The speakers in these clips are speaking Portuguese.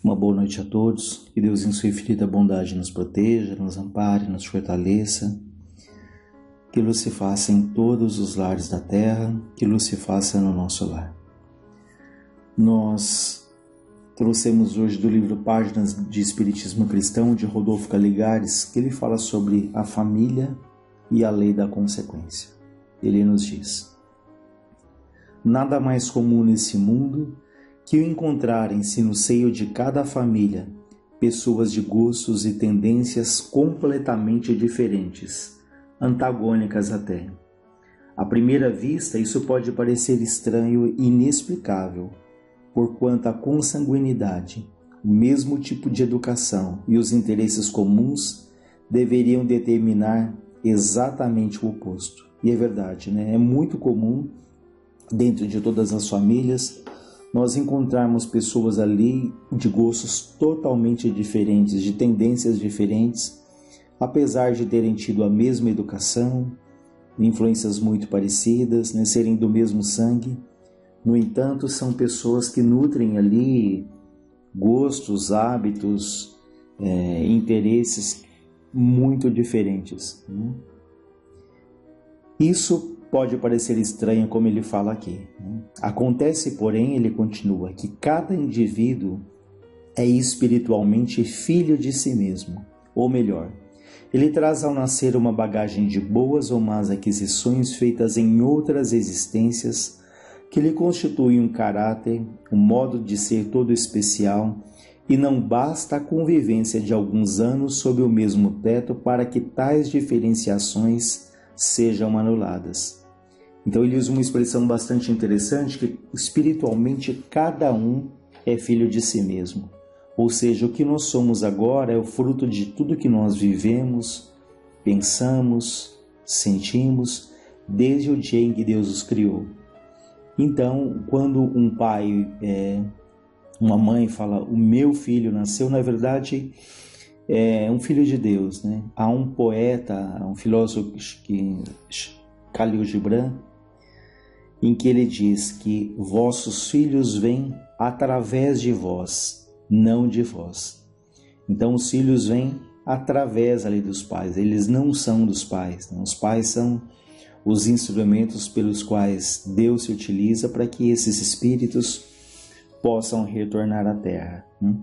Uma boa noite a todos, que Deus em sua infinita bondade nos proteja, nos ampare, nos fortaleça, que luz se faça em todos os lares da terra, que luz se faça no nosso lar. Nós trouxemos hoje do livro Páginas de Espiritismo Cristão, de Rodolfo Caligares, que ele fala sobre a família e a lei da consequência. Ele nos diz: nada mais comum nesse mundo que o encontrarem-se no seio de cada família pessoas de gostos e tendências completamente diferentes, antagônicas até. À primeira vista, isso pode parecer estranho e inexplicável, porquanto a consanguinidade, o mesmo tipo de educação e os interesses comuns deveriam determinar exatamente o oposto. E é verdade, né? É muito comum, dentro de todas as famílias, nós encontrarmos pessoas ali de gostos totalmente diferentes, de tendências diferentes, apesar de terem tido a mesma educação, influências muito parecidas, né, serem do mesmo sangue. No entanto, são pessoas que nutrem ali gostos, hábitos, interesses muito diferentes, né? Isso pode parecer estranho, como ele fala aqui, né? Acontece, porém, ele continua, que cada indivíduo é espiritualmente filho de si mesmo, ou melhor, ele traz ao nascer uma bagagem de boas ou más aquisições feitas em outras existências que lhe constituem um caráter, um modo de ser todo especial, e não basta a convivência de alguns anos sob o mesmo teto para que tais diferenciações sejam anuladas. Então ele usa uma expressão bastante interessante, que espiritualmente cada um é filho de si mesmo. Ou seja, o que nós somos agora é o fruto de tudo que nós vivemos, pensamos, sentimos, desde o dia em que Deus os criou. Então, quando um pai, uma mãe fala, o meu filho nasceu, na verdade é um filho de Deus, né? Há um poeta, um filósofo, Khalil Gibran, em que ele diz que vossos filhos vêm através de vós, não de vós. Então os filhos vêm através ali dos pais, eles não são dos pais, né? Os pais são os instrumentos pelos quais Deus se utiliza para que esses espíritos possam retornar à Terra, né?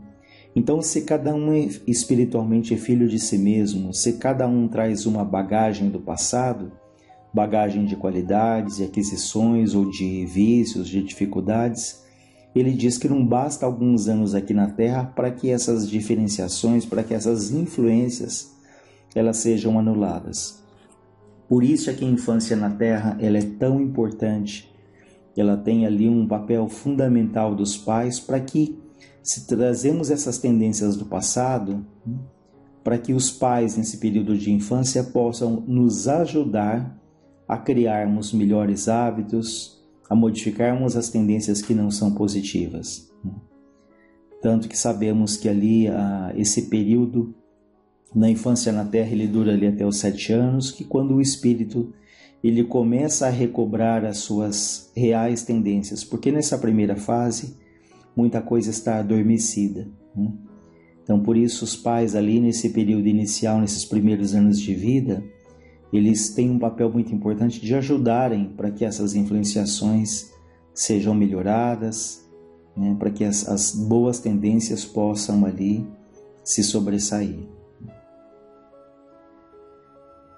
Então, se cada um é espiritualmente filho de si mesmo, se cada um traz uma bagagem do passado, bagagem de qualidades e aquisições ou de vícios, de dificuldades, ele diz que não basta alguns anos aqui na Terra para que essas diferenciações, para que essas influências, elas sejam anuladas. Por isso é que a infância na Terra ela é tão importante. Ela tem ali um papel fundamental dos pais para que, se trazemos essas tendências do passado, para que os pais nesse período de infância possam nos ajudar a criarmos melhores hábitos, a modificarmos as tendências que não são positivas. Tanto que sabemos que ali esse período na infância na Terra ele dura ali até os 7 anos, que quando o espírito ele começa a recobrar as suas reais tendências, porque nessa primeira fase muita coisa está adormecida, né? Então por isso os pais ali nesse período inicial, nesses primeiros anos de vida, eles têm um papel muito importante de ajudarem para que essas influenciações sejam melhoradas, né? Para que as boas tendências possam ali se sobressair.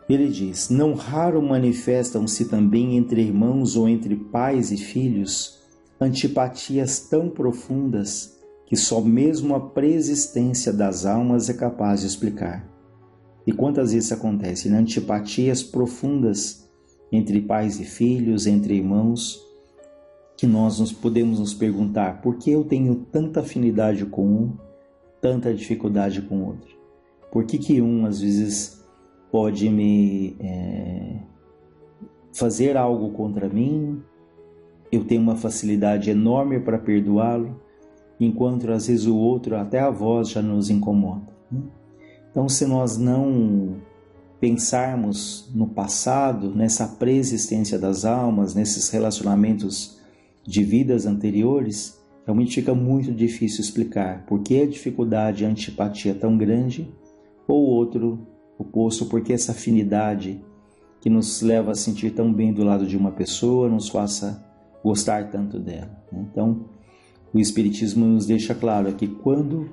Ele diz: não raro manifestam-se também entre irmãos ou entre pais e filhos antipatias tão profundas que só mesmo a preexistência das almas é capaz de explicar. E quantas vezes acontece, né? Antipatias profundas entre pais e filhos, entre irmãos, que nós podemos nos perguntar: por que eu tenho tanta afinidade com um, tanta dificuldade com o outro? Por que um às vezes pode me fazer algo contra mim? Eu tenho uma facilidade enorme para perdoá-lo, enquanto às vezes o outro, até a voz já nos incomoda, né? Então, se nós não pensarmos no passado, nessa preexistência das almas, nesses relacionamentos de vidas anteriores, realmente fica muito difícil explicar por que a dificuldade e a antipatia é tão grande, ou outro oposto, porque essa afinidade que nos leva a sentir tão bem do lado de uma pessoa nos faça gostar tanto dela. Então, o Espiritismo nos deixa claro que quando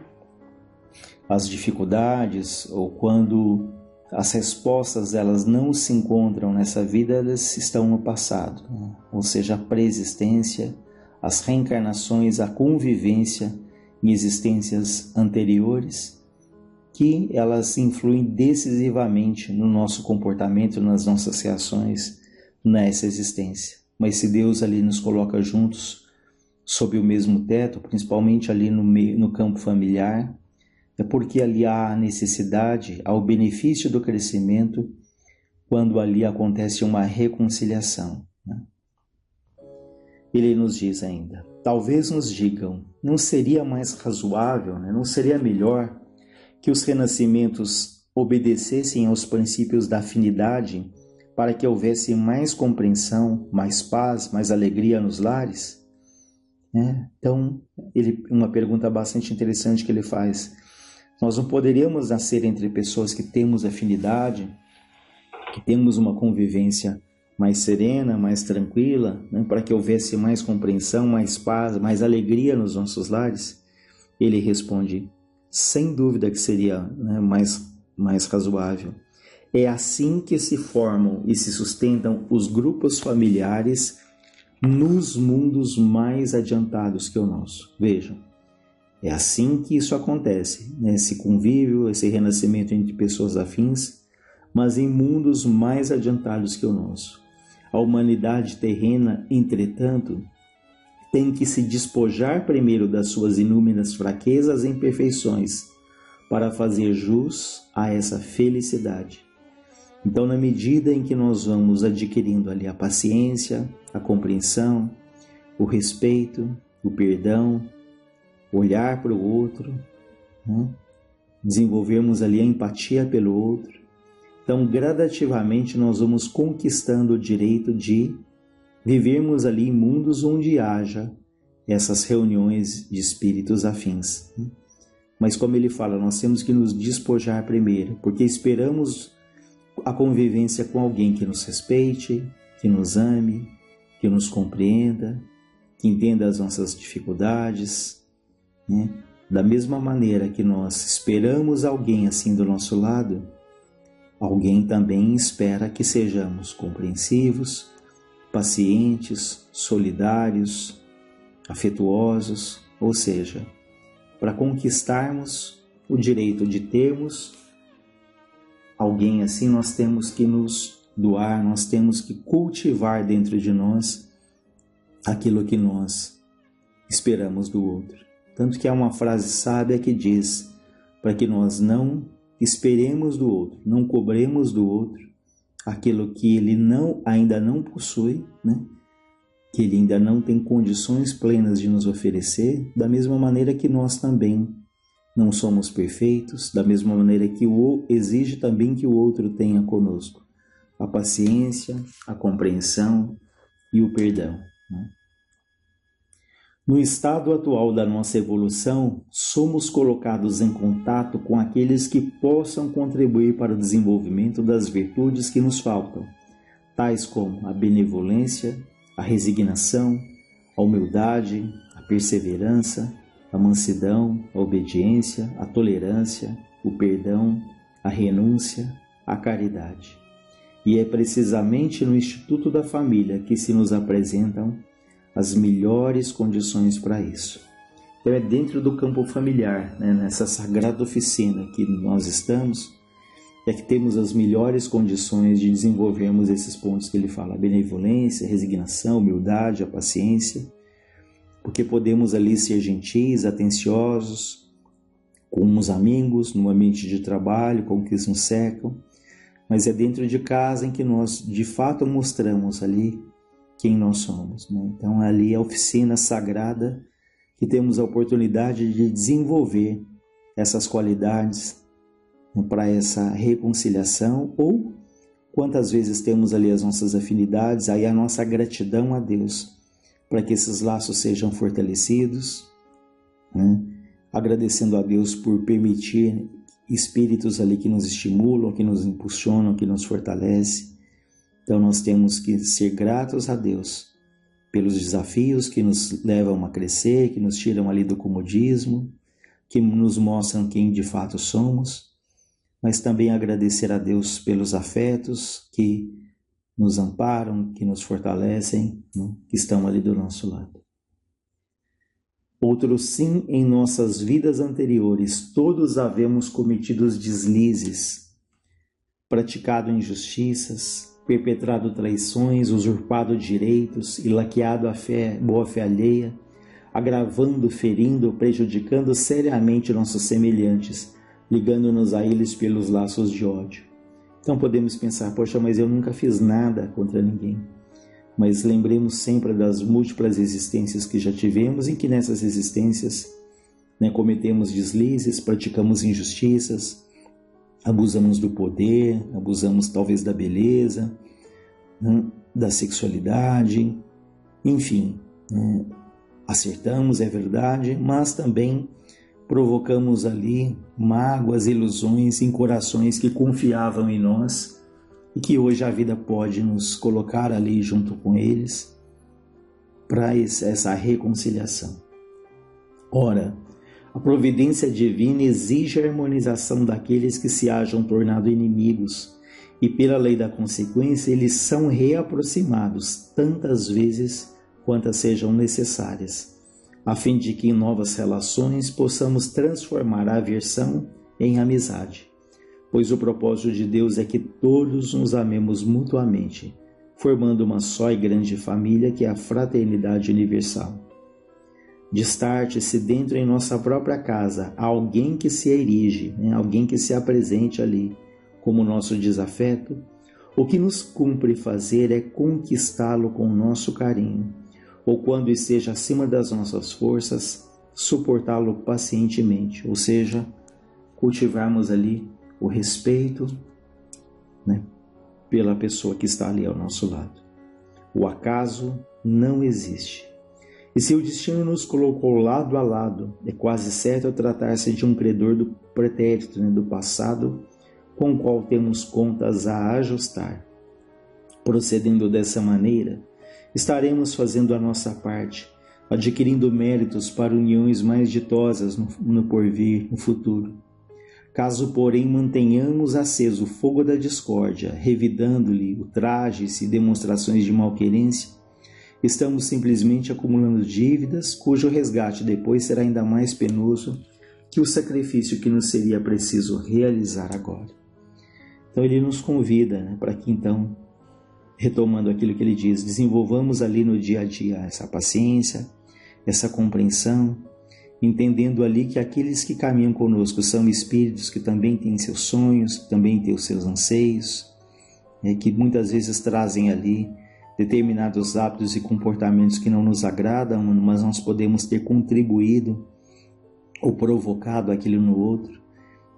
as dificuldades ou quando as respostas elas não se encontram nessa vida, elas estão no passado, ou seja, a preexistência, as reencarnações, a convivência em existências anteriores, que elas influem decisivamente no nosso comportamento, nas nossas reações nessa existência. Mas se Deus ali nos coloca juntos, sob o mesmo teto, principalmente ali no campo familiar, é porque ali há a necessidade, há o benefício do crescimento, quando ali acontece uma reconciliação. Ele nos diz ainda, talvez nos digam, não seria mais razoável, não seria melhor que os renascimentos obedecessem aos princípios da afinidade para que houvesse mais compreensão, mais paz, mais alegria nos lares? Então, uma pergunta bastante interessante que ele faz. Nós não poderíamos nascer entre pessoas que temos afinidade, que temos uma convivência mais serena, mais tranquila, para que houvesse mais compreensão, mais paz, mais alegria nos nossos lares? Ele responde, sem dúvida que seria mais razoável. É assim que se formam e se sustentam os grupos familiares nos mundos mais adiantados que o nosso. Vejam, é assim que isso acontece, esse convívio, esse renascimento entre pessoas afins, mas em mundos mais adiantados que o nosso. A humanidade terrena, entretanto, tem que se despojar primeiro das suas inúmeras fraquezas e imperfeições para fazer jus a essa felicidade. Então, na medida em que nós vamos adquirindo ali a paciência, a compreensão, o respeito, o perdão, olhar para o outro, desenvolvermos ali a empatia pelo outro, então gradativamente nós vamos conquistando o direito de vivermos ali em mundos onde haja essas reuniões de espíritos afins. Mas como ele fala, nós temos que nos despojar primeiro, porque esperamos a convivência com alguém que nos respeite, que nos ame, que nos compreenda, que entenda as nossas dificuldades. Da mesma maneira que nós esperamos alguém assim do nosso lado, alguém também espera que sejamos compreensivos, pacientes, solidários, afetuosos, ou seja, para conquistarmos o direito de termos alguém assim, nós temos que nos doar, nós temos que cultivar dentro de nós aquilo que nós esperamos do outro. Tanto que há uma frase sábia que diz, para que nós não esperemos do outro, não cobremos do outro aquilo que ele ainda não possui, que ele ainda não tem condições plenas de nos oferecer, da mesma maneira que nós também não somos perfeitos, da mesma maneira que exige também que o outro tenha conosco a paciência, a compreensão e o perdão. No estado atual da nossa evolução, somos colocados em contato com aqueles que possam contribuir para o desenvolvimento das virtudes que nos faltam, tais como a benevolência, a resignação, a humildade, a perseverança, a mansidão, a obediência, a tolerância, o perdão, a renúncia, a caridade. E é precisamente no Instituto da Família que se nos apresentam as melhores condições para isso. Então é dentro do campo familiar, nessa sagrada oficina que nós estamos, é que temos as melhores condições de desenvolvermos esses pontos que ele fala, a benevolência, a resignação, a humildade, a paciência, porque podemos ali ser gentis, atenciosos, com os amigos, no ambiente de trabalho, com os que nos cercam, mas é dentro de casa em que nós de fato mostramos ali quem nós somos. Então ali é a oficina sagrada que temos a oportunidade de desenvolver essas qualidades para essa reconciliação, ou quantas vezes temos ali as nossas afinidades, aí a nossa gratidão a Deus para que esses laços sejam fortalecidos, né? Agradecendo a Deus por permitir espíritos ali que nos estimulam, que nos impulsionam, que nos fortalecem. Então nós temos que ser gratos a Deus pelos desafios que nos levam a crescer, que nos tiram ali do comodismo, que nos mostram quem de fato somos, mas também agradecer a Deus pelos afetos que nos amparam, que nos fortalecem, né? Que estão ali do nosso lado. Outro sim, em nossas vidas anteriores, todos havemos cometido deslizes, praticado injustiças, perpetrado traições, usurpado direitos e laqueado a boa fé alheia, agravando, ferindo, prejudicando seriamente nossos semelhantes, ligando-nos a eles pelos laços de ódio. Então podemos pensar, poxa, mas eu nunca fiz nada contra ninguém. Mas lembremos sempre das múltiplas existências que já tivemos, em que nessas existências, né, cometemos deslizes, praticamos injustiças, abusamos do poder, abusamos talvez da beleza, né, da sexualidade, enfim, né, acertamos, é verdade, mas também provocamos ali mágoas, ilusões em corações que confiavam em nós e que hoje a vida pode nos colocar ali junto com eles para essa reconciliação. Ora, a providência divina exige a harmonização daqueles que se hajam tornado inimigos e pela lei da consequência eles são reaproximados tantas vezes quantas sejam necessárias, a fim de que em novas relações possamos transformar a aversão em amizade. Pois o propósito de Deus é que todos nos amemos mutuamente, formando uma só e grande família que é a fraternidade universal. Destarte-se dentro em nossa própria casa alguém que se erige, né? Alguém que se apresente ali como nosso desafeto, o que nos cumpre fazer é conquistá-lo com o nosso carinho, ou quando esteja acima das nossas forças, suportá-lo pacientemente, ou seja, cultivarmos ali o respeito, né, pela pessoa que está ali ao nosso lado. O acaso não existe. E se o destino nos colocou lado a lado, é quase certo tratar-se de um credor do pretérito, né, do passado, com o qual temos contas a ajustar. Procedendo dessa maneira, estaremos fazendo a nossa parte, adquirindo méritos para uniões mais ditosas no porvir, no futuro. Caso, porém, mantenhamos aceso o fogo da discórdia, revidando-lhe ultrajes e demonstrações de malquerência, estamos simplesmente acumulando dívidas, cujo resgate depois será ainda mais penoso que o sacrifício que nos seria preciso realizar agora. Então ele nos convida, né, para que então, retomando aquilo que ele diz, desenvolvamos ali no dia a dia essa paciência, essa compreensão, entendendo ali que aqueles que caminham conosco são espíritos que também têm seus sonhos, que também têm os seus anseios, que muitas vezes trazem ali determinados hábitos e comportamentos que não nos agradam, mas nós podemos ter contribuído ou provocado aquilo no outro.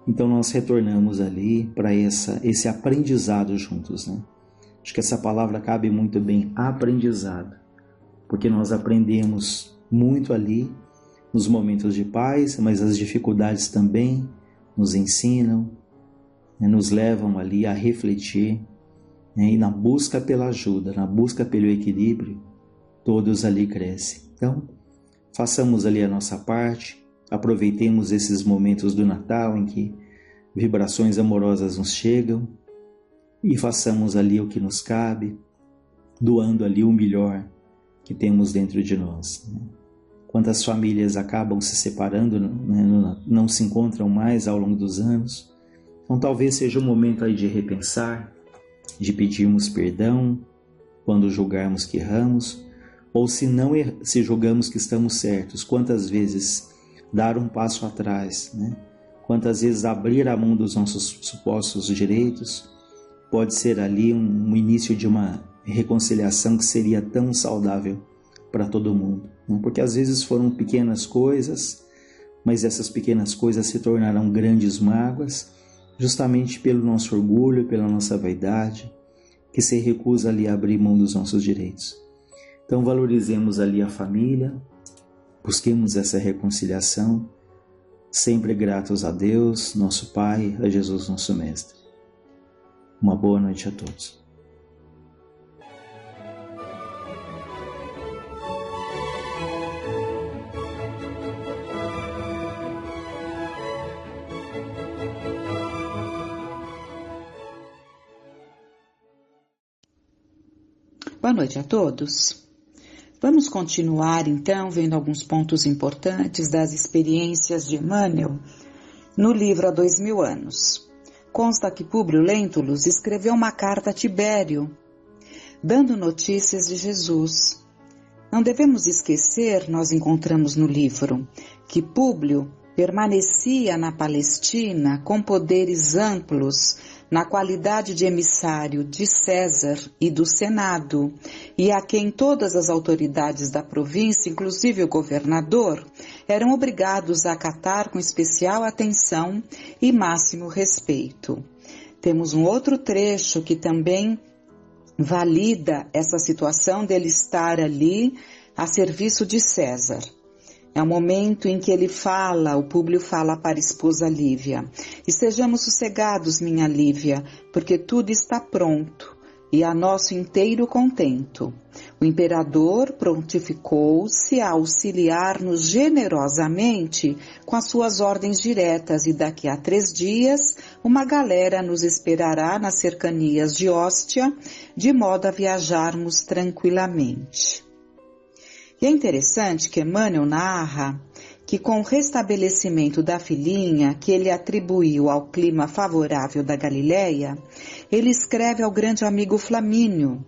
Então nós retornamos ali para esse aprendizado juntos, né? Acho que essa palavra cabe muito bem, aprendizado, porque nós aprendemos muito ali nos momentos de paz, mas as dificuldades também nos ensinam, né, nos levam ali a refletir, né, e na busca pela ajuda, na busca pelo equilíbrio, todos ali crescem. Então, façamos ali a nossa parte, aproveitemos esses momentos do Natal em que vibrações amorosas nos chegam e façamos ali o que nos cabe, doando ali o melhor que temos dentro de nós, né? Quantas famílias acabam se separando, né, não se encontram mais ao longo dos anos. Então talvez seja o momento aí de repensar, de pedirmos perdão quando julgarmos que erramos, ou se julgamos que estamos certos, quantas vezes dar um passo atrás, né? Quantas vezes abrir a mão dos nossos supostos direitos pode ser ali um início de uma reconciliação que seria tão saudável para todo mundo, né? Porque às vezes foram pequenas coisas, mas essas pequenas coisas se tornaram grandes mágoas, justamente pelo nosso orgulho, pela nossa vaidade, que se recusa ali a abrir mão dos nossos direitos. Então valorizemos ali a família, busquemos essa reconciliação, sempre gratos a Deus, nosso Pai, a Jesus, nosso Mestre. Uma boa noite a todos. Boa noite a todos. Vamos continuar então vendo alguns pontos importantes das experiências de Emmanuel no livro Há 2000 anos. Consta que Públio Lentulus escreveu uma carta a Tibério, dando notícias de Jesus. Não devemos esquecer, nós encontramos no livro, que Públio permanecia na Palestina com poderes amplos na qualidade de emissário de César e do Senado, e a quem todas as autoridades da província, inclusive o governador, eram obrigados a acatar com especial atenção e máximo respeito. Temos um outro trecho que também valida essa situação dele estar ali a serviço de César. É o momento em que ele fala, o Públio fala para a esposa Lívia: estejamos sossegados, minha Lívia, porque tudo está pronto e a nosso inteiro contento. O imperador prontificou-se a auxiliar-nos generosamente com as suas ordens diretas e daqui a 3 dias uma galera nos esperará nas cercanias de Hóstia, de modo a viajarmos tranquilamente. E é interessante que Emmanuel narra que com o restabelecimento da filhinha, que ele atribuiu ao clima favorável da Galileia, ele escreve ao grande amigo Flamínio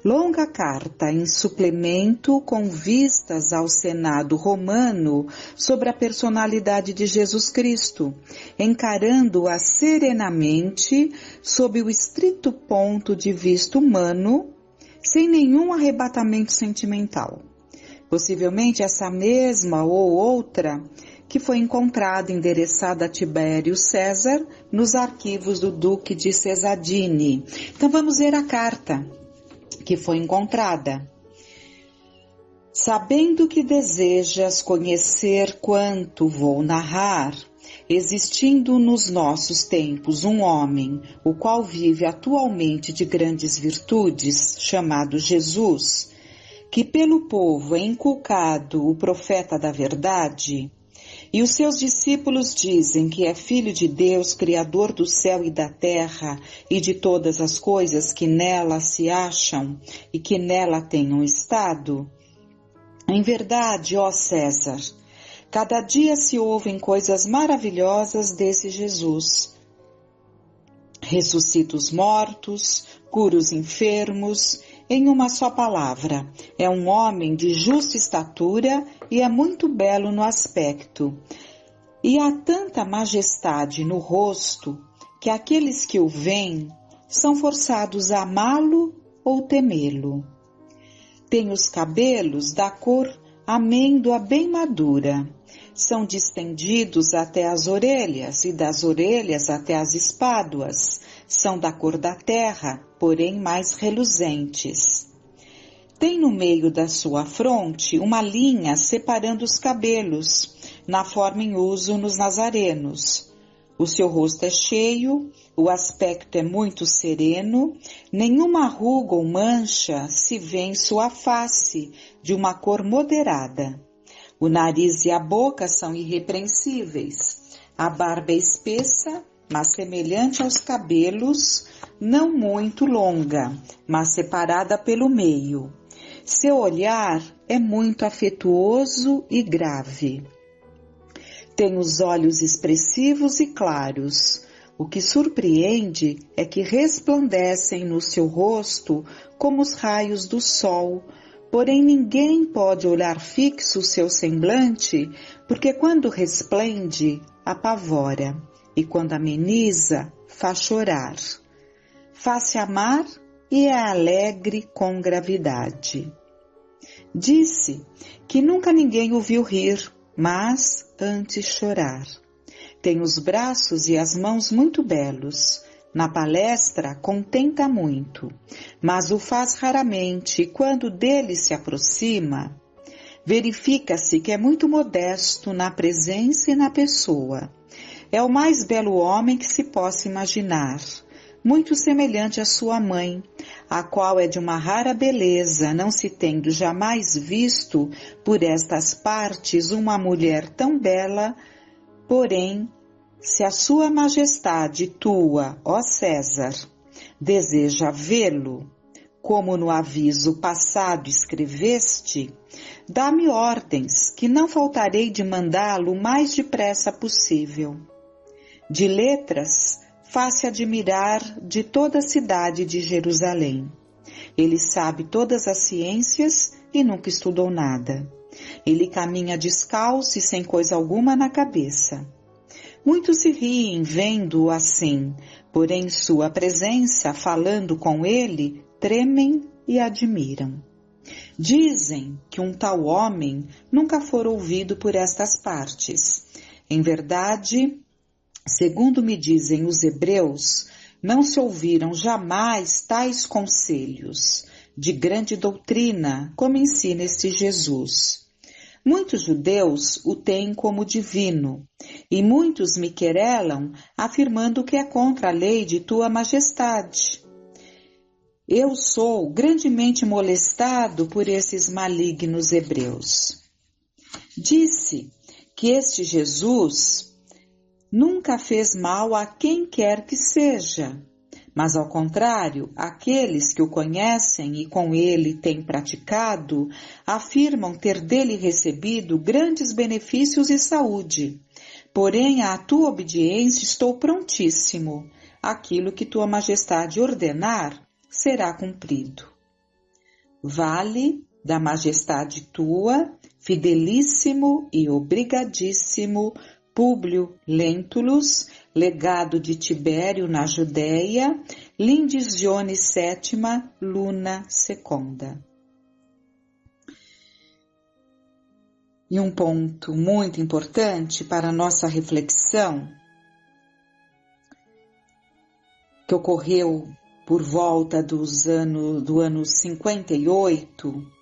longa carta em suplemento com vistas ao Senado romano sobre a personalidade de Jesus Cristo, encarando-a serenamente sob o estrito ponto de vista humano, sem nenhum arrebatamento sentimental. Possivelmente essa mesma ou outra que foi encontrada endereçada a Tibério César nos arquivos do Duque de Cesadini. Então vamos ver a carta que foi encontrada. Sabendo que desejas conhecer quanto vou narrar, existindo nos nossos tempos um homem, o qual vive atualmente de grandes virtudes, chamado Jesus, que pelo povo é inculcado o profeta da verdade, e os seus discípulos dizem que é filho de Deus, criador do céu e da terra e de todas as coisas que nela se acham e que nela tenham estado. Em verdade, ó César, cada dia se ouvem coisas maravilhosas desse Jesus. Ressuscita os mortos, cura os enfermos. Em uma só palavra, é um homem de justa estatura e é muito belo no aspecto. E há tanta majestade no rosto que aqueles que o veem são forçados a amá-lo ou temê-lo. Tem os cabelos da cor amêndoa bem madura. São distendidos até as orelhas e das orelhas até as espáduas. São da cor da terra, porém mais reluzentes. Tem no meio da sua fronte uma linha separando os cabelos, na forma em uso nos nazarenos. O seu rosto é cheio, o aspecto é muito sereno, nenhuma ruga ou mancha se vê em sua face, de uma cor moderada. O nariz e a boca são irrepreensíveis, a barba é espessa, mas semelhante aos cabelos, não muito longa, mas separada pelo meio. Seu olhar é muito afetuoso e grave. Tem os olhos expressivos e claros. O que surpreende é que resplandecem no seu rosto como os raios do sol, porém ninguém pode olhar fixo o seu semblante, porque quando resplende, apavora, e quando ameniza, faz chorar. Faz-se amar e é alegre com gravidade. Disse que nunca ninguém o viu rir, mas antes chorar. Tem os braços e as mãos muito belos, na palestra contenta muito, mas o faz raramente e quando dele se aproxima, verifica-se que é muito modesto na presença e na pessoa. É o mais belo homem que se possa imaginar, muito semelhante à sua mãe, a qual é de uma rara beleza, não se tendo jamais visto por estas partes uma mulher tão bela, porém, se a sua majestade tua, ó César, deseja vê-lo, como no aviso passado escreveste, dá-me ordens, que não faltarei de mandá-lo o mais depressa possível. De letras, faz-se admirar de toda a cidade de Jerusalém. Ele sabe todas as ciências e nunca estudou nada. Ele caminha descalço e sem coisa alguma na cabeça. Muitos se riem vendo-o assim, porém sua presença, falando com ele, tremem e admiram. Dizem que um tal homem nunca for ouvido por estas partes. Em verdade, segundo me dizem os hebreus, não se ouviram jamais tais conselhos de grande doutrina, como ensina este Jesus. Muitos judeus o têm como divino, e muitos me querelam, afirmando que é contra a lei de tua majestade. Eu sou grandemente molestado por esses malignos hebreus. Disse que este Jesus nunca fez mal a quem quer que seja, mas ao contrário, aqueles que o conhecem e com ele têm praticado, afirmam ter dele recebido grandes benefícios e saúde. Porém, à tua obediência estou prontíssimo. Aquilo que tua majestade ordenar será cumprido. Vale da majestade tua, fidelíssimo e obrigadíssimo Públio Lentulus, legado de Tibério na Judéia, Lindis Jones Sétima, Luna Seconda. E um ponto muito importante para a nossa reflexão, que ocorreu por volta do ano 58,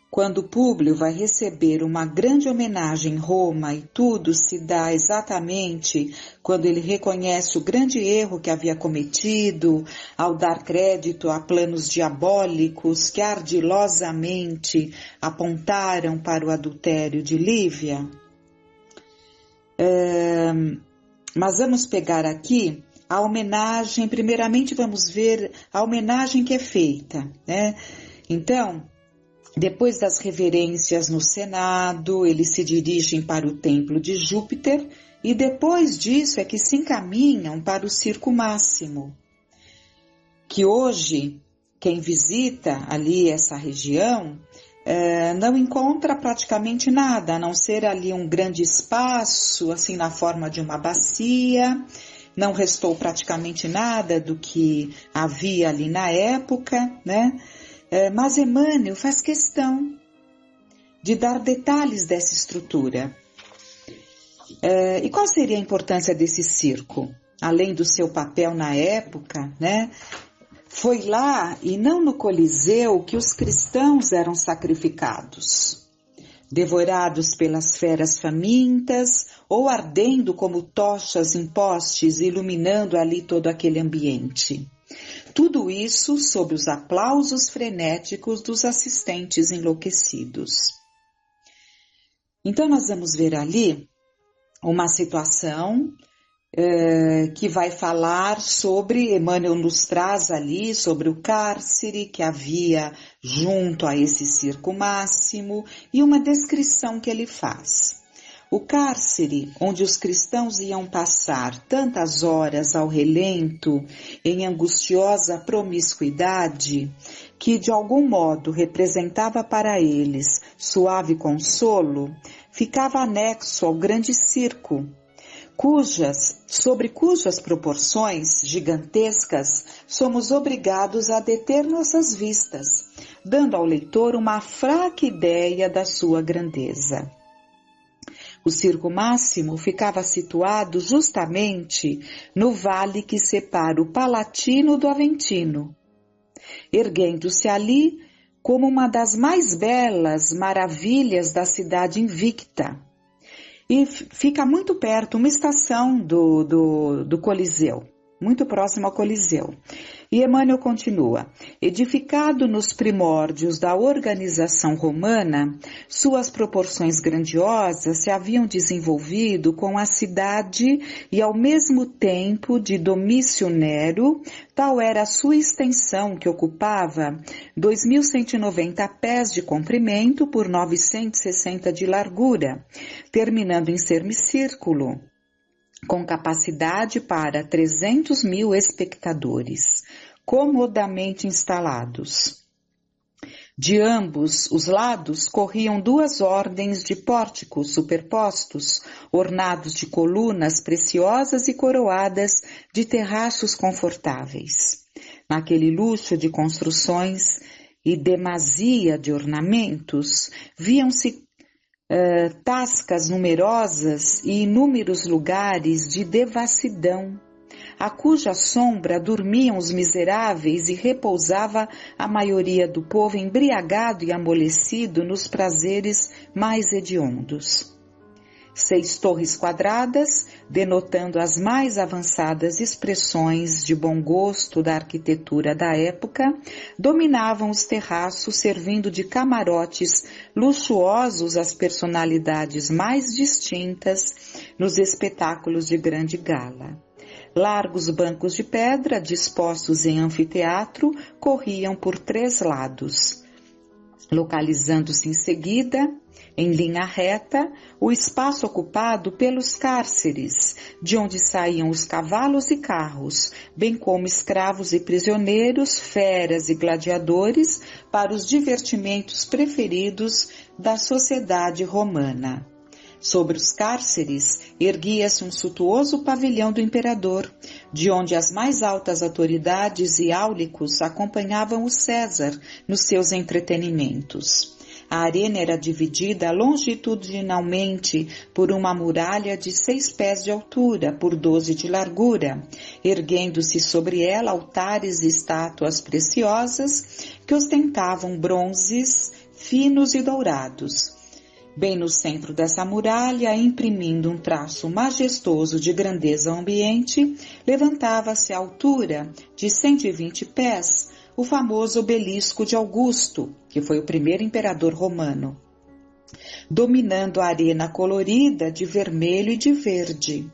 quando Públio vai receber uma grande homenagem em Roma e tudo se dá exatamente quando ele reconhece o grande erro que havia cometido ao dar crédito a planos diabólicos que ardilosamente apontaram para o adultério de Lívia. Mas vamos pegar aqui a homenagem, primeiramente vamos ver a homenagem que é feita, né? Então, depois das reverências no Senado, eles se dirigem para o templo de Júpiter e depois disso é que se encaminham para o Circo Máximo, que hoje, quem visita ali essa região, não encontra praticamente nada, a não ser ali um grande espaço, assim na forma de uma bacia. Não restou praticamente nada do que havia ali na época, né? Mas Emmanuel faz questão de dar detalhes dessa estrutura. E qual seria a importância desse circo? Além do seu papel na época, né? Foi lá e não no Coliseu que os cristãos eram sacrificados, devorados pelas feras famintas ou ardendo como tochas em postes, iluminando ali todo aquele ambiente. Tudo isso sob os aplausos frenéticos dos assistentes enlouquecidos. Então nós vamos ver ali uma situação que vai falar sobre, Emmanuel nos traz ali sobre o cárcere que havia junto a esse circo máximo e uma descrição que ele faz. O cárcere, onde os cristãos iam passar tantas horas ao relento, em angustiosa promiscuidade, que de algum modo representava para eles suave consolo, ficava anexo ao grande circo, sobre cujas proporções gigantescas somos obrigados a deter nossas vistas, dando ao leitor uma fraca ideia da sua grandeza. O Circo Máximo ficava situado justamente no vale que separa o Palatino do Aventino, erguendo-se ali como uma das mais belas maravilhas da cidade invicta. E fica muito perto, uma estação do Coliseu, muito próximo ao Coliseu. E Emmanuel continua: edificado nos primórdios da organização romana, suas proporções grandiosas se haviam desenvolvido com a cidade e ao mesmo tempo de Domício Nero, tal era a sua extensão, que ocupava 2.190 pés de comprimento por 960 de largura, terminando em semicírculo, com capacidade para 300.000 espectadores, comodamente instalados. De ambos os lados corriam 2 ordens de pórticos superpostos, ornados de colunas preciosas e coroadas de terraços confortáveis. Naquele luxo de construções e demasia de ornamentos, viam-se tascas numerosas e inúmeros lugares de devassidão, a cuja sombra dormiam os miseráveis e repousava a maioria do povo embriagado e amolecido nos prazeres mais hediondos. 6 torres quadradas, denotando as mais avançadas expressões de bom gosto da arquitetura da época, dominavam os terraços, servindo de camarotes luxuosos às personalidades mais distintas nos espetáculos de grande gala. Largos bancos de pedra, dispostos em anfiteatro, corriam por 3 lados. Localizando-se em seguida, em linha reta, o espaço ocupado pelos cárceres, de onde saíam os cavalos e carros, bem como escravos e prisioneiros, feras e gladiadores, para os divertimentos preferidos da sociedade romana. Sobre os cárceres erguia-se um suntuoso pavilhão do imperador, de onde as mais altas autoridades e áulicos acompanhavam o César nos seus entretenimentos. A arena era dividida longitudinalmente por uma muralha de 6 pés de altura por 12 de largura, erguendo-se sobre ela altares e estátuas preciosas que ostentavam bronzes finos e dourados. Bem no centro dessa muralha, imprimindo um traço majestoso de grandeza ao ambiente, levantava-se à altura de 120 pés o famoso obelisco de Augusto, que foi o primeiro imperador romano, dominando a arena colorida de vermelho e de verde,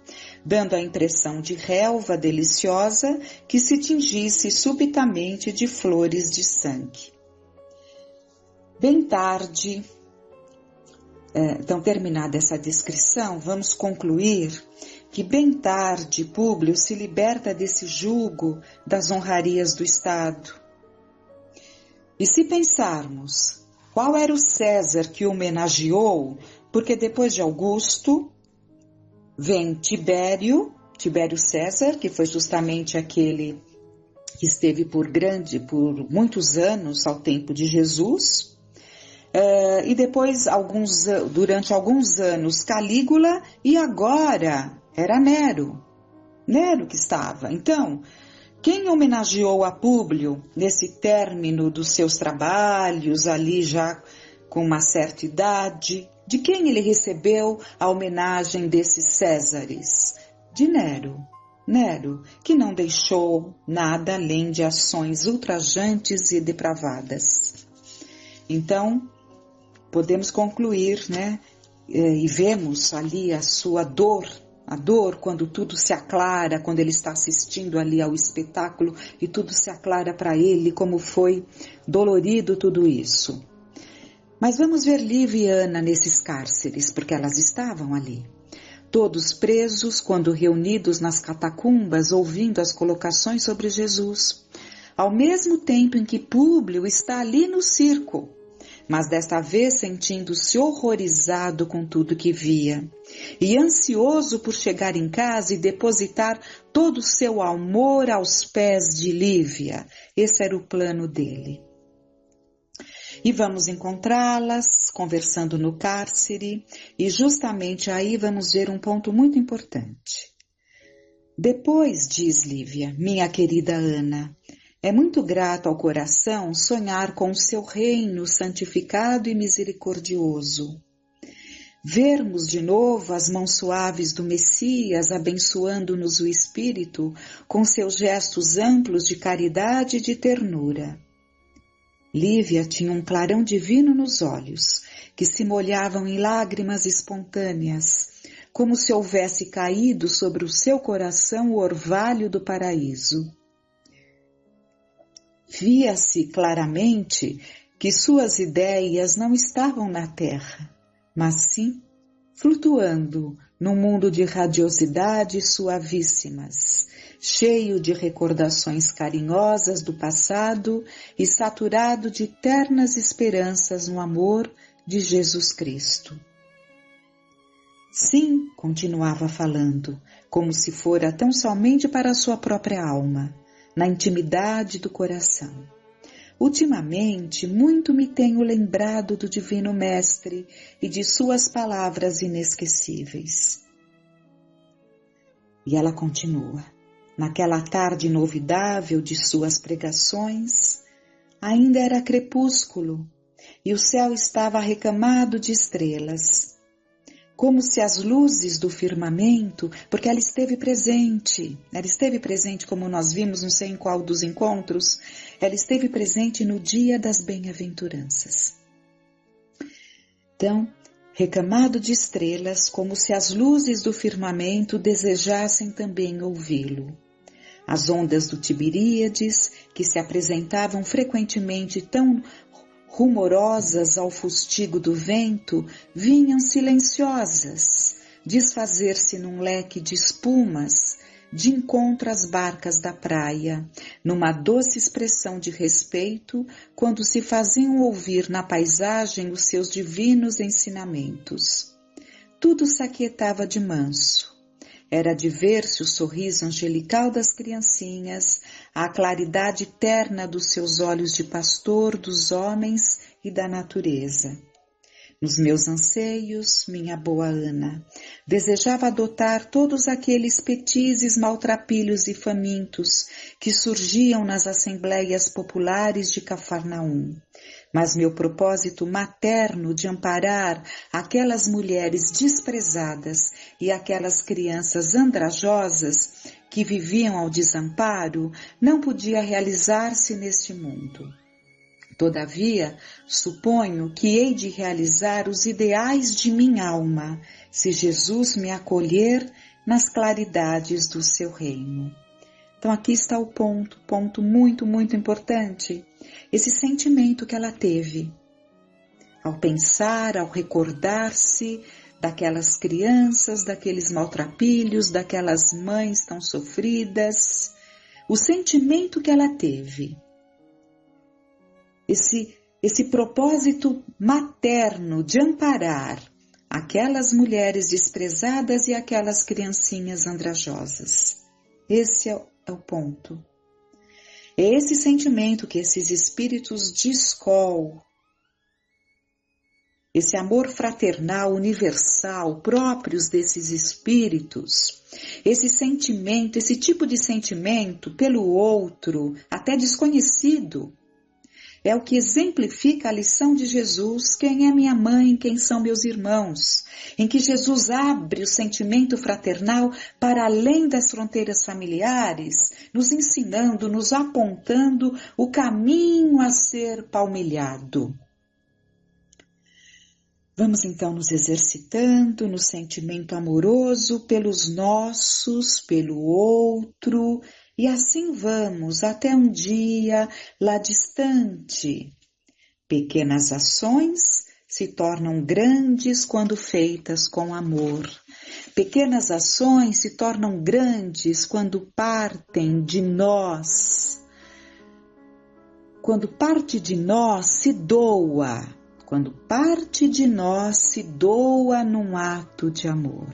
dando a impressão de relva deliciosa que se tingisse subitamente de flores de sangue. Bem tarde, então terminada essa descrição, vamos concluir que bem tarde Públio se liberta desse jugo das honrarias do Estado. E se pensarmos qual era o César que o homenageou, porque depois de Augusto vem Tibério César, que foi justamente aquele que esteve por muitos anos ao tempo de Jesus, e depois durante alguns anos Calígula, e agora era Nero que estava. Então, quem homenageou a Públio nesse término dos seus trabalhos, ali já com uma certa idade? De quem ele recebeu a homenagem desses Césares? De Nero. Nero, que não deixou nada além de ações ultrajantes e depravadas. Então, podemos concluir, e vemos ali a sua dor, a dor quando tudo se aclara, quando ele está assistindo ali ao espetáculo e tudo se aclara para ele, como foi dolorido tudo isso. Mas vamos ver Lívia e Ana nesses cárceres, porque elas estavam ali. Todos presos, quando reunidos nas catacumbas, ouvindo as colocações sobre Jesus, ao mesmo tempo em que Públio está ali no circo, mas desta vez sentindo-se horrorizado com tudo que via, e ansioso por chegar em casa e depositar todo o seu amor aos pés de Lívia. Esse era o plano dele. E vamos encontrá-las conversando no cárcere, e justamente aí vamos ver um ponto muito importante. Depois, diz Lívia, minha querida Ana, é muito grato ao coração sonhar com o seu reino santificado e misericordioso. Vermos de novo as mãos suaves do Messias abençoando-nos o Espírito com seus gestos amplos de caridade e de ternura. Lívia tinha um clarão divino nos olhos, que se molhavam em lágrimas espontâneas, como se houvesse caído sobre o seu coração o orvalho do paraíso. Via-se claramente que suas ideias não estavam na terra, mas sim flutuando num mundo de radiosidades suavíssimas, cheio de recordações carinhosas do passado e saturado de ternas esperanças no amor de Jesus Cristo. Sim, continuava falando, como se fora tão somente para a sua própria alma, na intimidade do coração. Ultimamente, muito me tenho lembrado do Divino Mestre e de suas palavras inesquecíveis. E ela continua. Naquela tarde inovidável de suas pregações, ainda era crepúsculo e o céu estava recamado de estrelas, como se as luzes do firmamento, porque ela esteve presente como nós vimos, não sei em qual dos encontros, ela esteve presente no dia das bem-aventuranças. Então, recamado de estrelas, como se as luzes do firmamento desejassem também ouvi-lo. As ondas do Tiberíades, que se apresentavam frequentemente tão rumorosas ao fustigo do vento, vinham silenciosas, desfazer-se num leque de espumas, de encontro às barcas da praia, numa doce expressão de respeito, quando se faziam ouvir na paisagem os seus divinos ensinamentos. Tudo se aquietava de manso. Era de ver-se o sorriso angelical das criancinhas, a claridade terna dos seus olhos de pastor dos homens e da natureza. Nos meus anseios, minha boa Ana, desejava adotar todos aqueles petizes maltrapilhos e famintos que surgiam nas assembleias populares de Cafarnaum. Mas meu propósito materno de amparar aquelas mulheres desprezadas e aquelas crianças andrajosas que viviam ao desamparo não podia realizar-se neste mundo. Todavia, suponho que hei de realizar os ideais de minha alma, se Jesus me acolher nas claridades do seu reino. Então aqui está o ponto muito, muito importante. Esse sentimento que ela teve ao pensar, ao recordar-se daquelas crianças, daqueles maltrapilhos, daquelas mães tão sofridas, o sentimento que ela teve, esse propósito materno de amparar aquelas mulheres desprezadas e aquelas criancinhas andrajosas. Esse é o ponto. É esse sentimento que esses espíritos de escola, esse amor fraternal universal próprios desses espíritos, esse sentimento, esse tipo de sentimento pelo outro, até desconhecido, é o que exemplifica a lição de Jesus, quem é minha mãe, quem são meus irmãos, em que Jesus abre o sentimento fraternal para além das fronteiras familiares, nos ensinando, nos apontando o caminho a ser palmilhado. Vamos então nos exercitando no sentimento amoroso pelos nossos, pelo outro, e assim vamos até um dia lá distante. Pequenas ações se tornam grandes quando feitas com amor. Pequenas ações se tornam grandes quando partem de nós. Quando parte de nós se doa. Quando parte de nós se doa num ato de amor.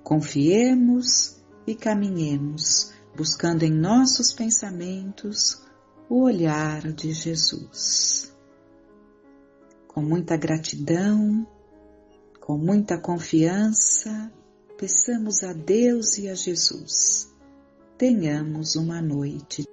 Confiemos e caminhemos, buscando em nossos pensamentos o olhar de Jesus. com muita gratidão, com muita confiança, peçamos a Deus e a Jesus. Tenhamos uma noite